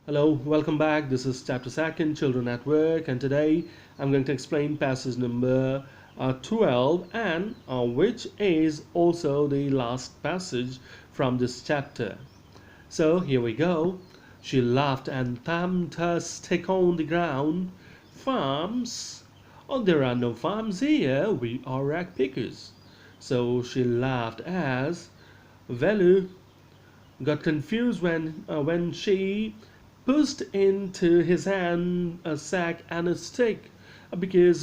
Hello, welcome back. This is chapter second, Children at Work, and today I'm going to explain passage number 12, and which is also the last passage from this chapter. So here we go. She laughed and thumped her stick on the ground. Farms? Oh, there are no farms here. We are rag pickers. So she laughed as Velu got confused when she pushed into his hand a sack and a stick because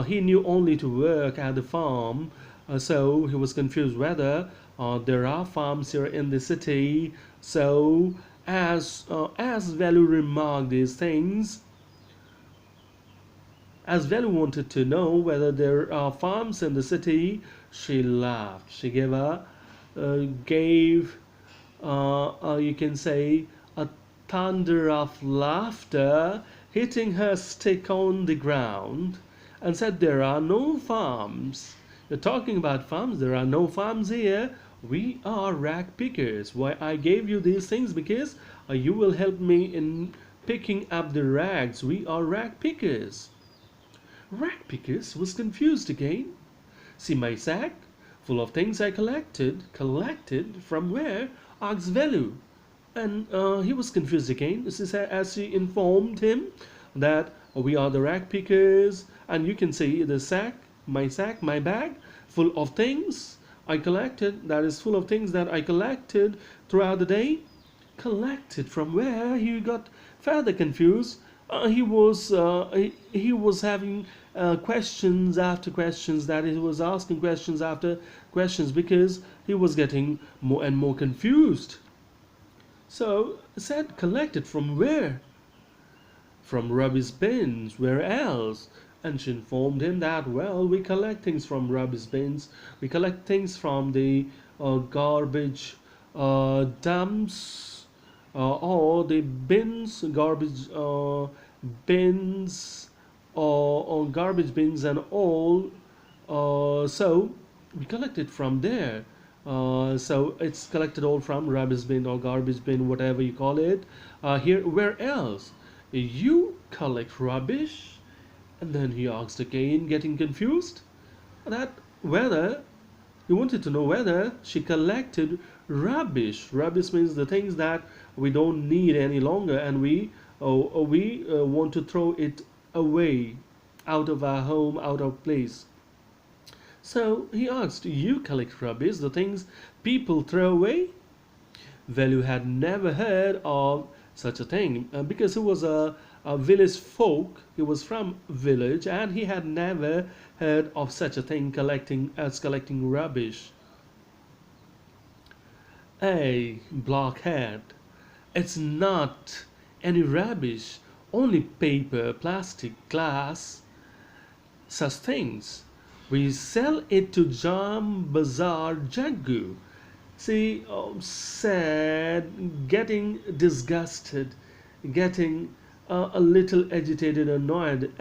he knew only to work at the farm. So he was confused whether there are farms here in the city. So as Velu remarked these things, as Velu wanted to know whether there are farms in the city, she laughed. She gave you can say a thunder of laughter, hitting her stick on the ground, and said, "There are no farms. You're talking about farms. There are no farms here. We are rag pickers. Why I gave you these things because you will help me in picking up the rags. We are rag pickers." Rag pickers was confused again. "See my sack full of things I collected." Collected from where? Asked Velu. And he was confused again as she informed him that we are the rag pickers, and you can see the sack, my bag, full of things I collected. That is full of things that I collected throughout the day. Collected from where? He got further confused. He was having questions after questions, that he was asking questions after questions because he was getting more and more confused. So said, "Collected from where?" "From rubbish bins. Where else?" And she informed him that, well, we collect things from rubbish bins. We collect things from the garbage dumps, or the bins, garbage bins, or garbage bins and all. So we collect it from there. So it's collected all from rubbish bin or garbage bin, whatever you call it. Here, where else? "You collect rubbish?" And then he asked again, getting confused, that whether he wanted to know whether she collected rubbish. Rubbish means the things that we don't need any longer, and we want to throw it away, out of our home, out of place. So he asked, "You collect rubbish, the things people throw away?" Velu had never heard of such a thing because he was a village folk. He was from village, and he had never heard of such a thing collecting rubbish. "Hey, blockhead, it's not any rubbish, only paper, plastic, glass, such things. We sell it to Jam Bazaar Jaggu." See, sad, getting disgusted, getting a little agitated, annoyed.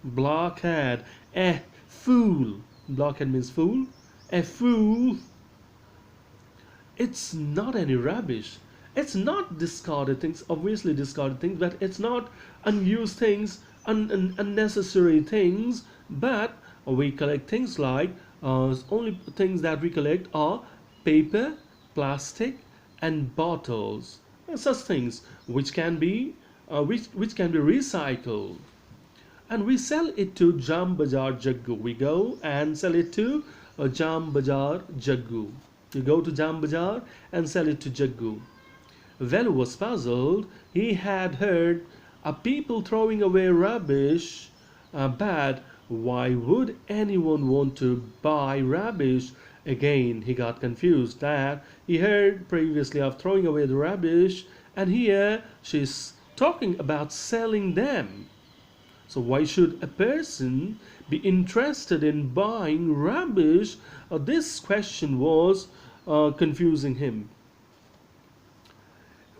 Blockhead, fool. Blockhead means fool. Fool. It's not any rubbish. It's not discarded things, obviously discarded things, but it's not unused things, unnecessary things. But we collect things like only things that we collect are paper, plastic, and bottles. Such things which can be recycled, and we sell it to Jam Bazaar Jaggu. We go and sell it to Jam Bazaar Jaggu. You go to Jam Bazaar and sell it to Jaggu. Velu was puzzled. He had heard people throwing away rubbish, but why would anyone want to buy rubbish? Again, he got confused that he heard previously of throwing away the rubbish, and here she's talking about selling them. So why should a person be interested in buying rubbish? This question was confusing him.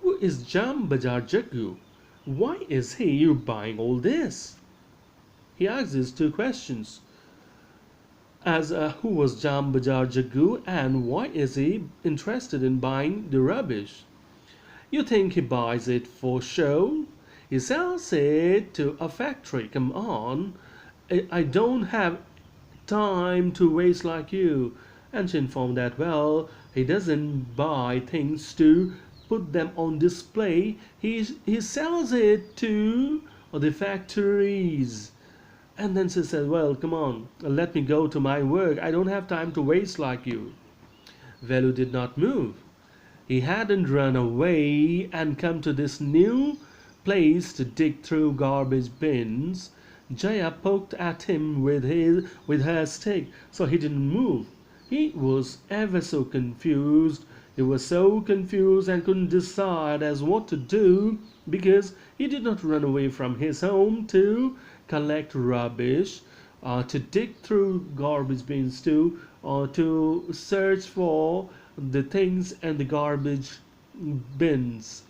Who is Jam Bajar Jaggu? Why is he buying all this? He asked these two questions. As who was Jam Bajar Jaggu, and why is he interested in buying the rubbish? You think he buys it for show? He sells it to a factory. Come on. I don't have time to waste like you. And she informed that, well, he doesn't buy things to put them on display. He sells it to the factories. And then she said, well, come on, let me go to my work. I don't have time to waste like you. Velu did not move. He hadn't run away and come to this new place to dig through garbage bins. Jaya poked at him with her stick, so he didn't move. He was ever so confused. He was so confused and couldn't decide as what to do because he did not run away from his home to collect rubbish, to dig through garbage bins too, or to search for the things and the garbage bins.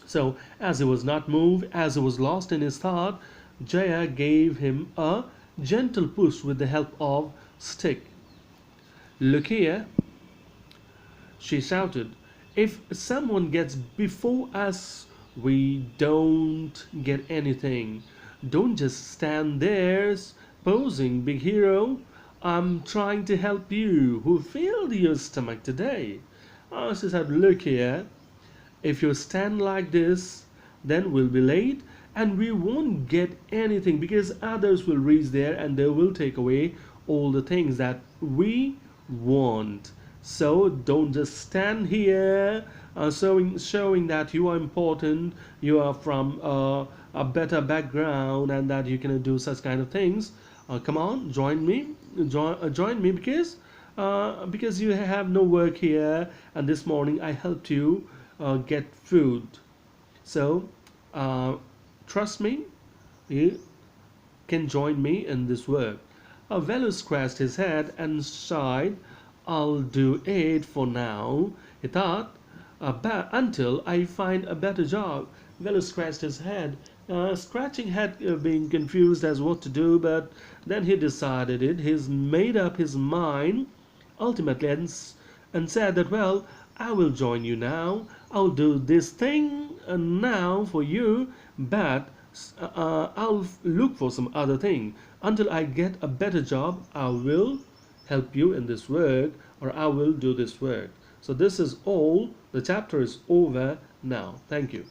So, as he was not moved, as he was lost in his thought, Jaya gave him a gentle push with the help of stick. Look here, she shouted. If someone gets before us, we don't get anything. Don't just stand there posing, big hero. I'm trying to help you. Who filled your stomach today? She said, look here. If you stand like this, then we'll be late and we won't get anything because others will reach there and they will take away all the things that we want. So don't just stand here showing that you are important, you are from a better background, and that you can do such kind of things. Come on, join me because you have no work here, and this morning I helped you get food. So uh, trust me, you can join me in this work. Velu scratched his head and sighed. I'll do it for now, he thought, until I find a better job. Velu scratched his head, scratching head, being confused as what to do, but then he decided it. He's made up his mind ultimately and said that, well, I will join you now. I'll do this thing now for you, but I'll look for some other thing. Until I get a better job, I will help you in this work, or I will do this work. So this is all. The chapter is over now. Thank you.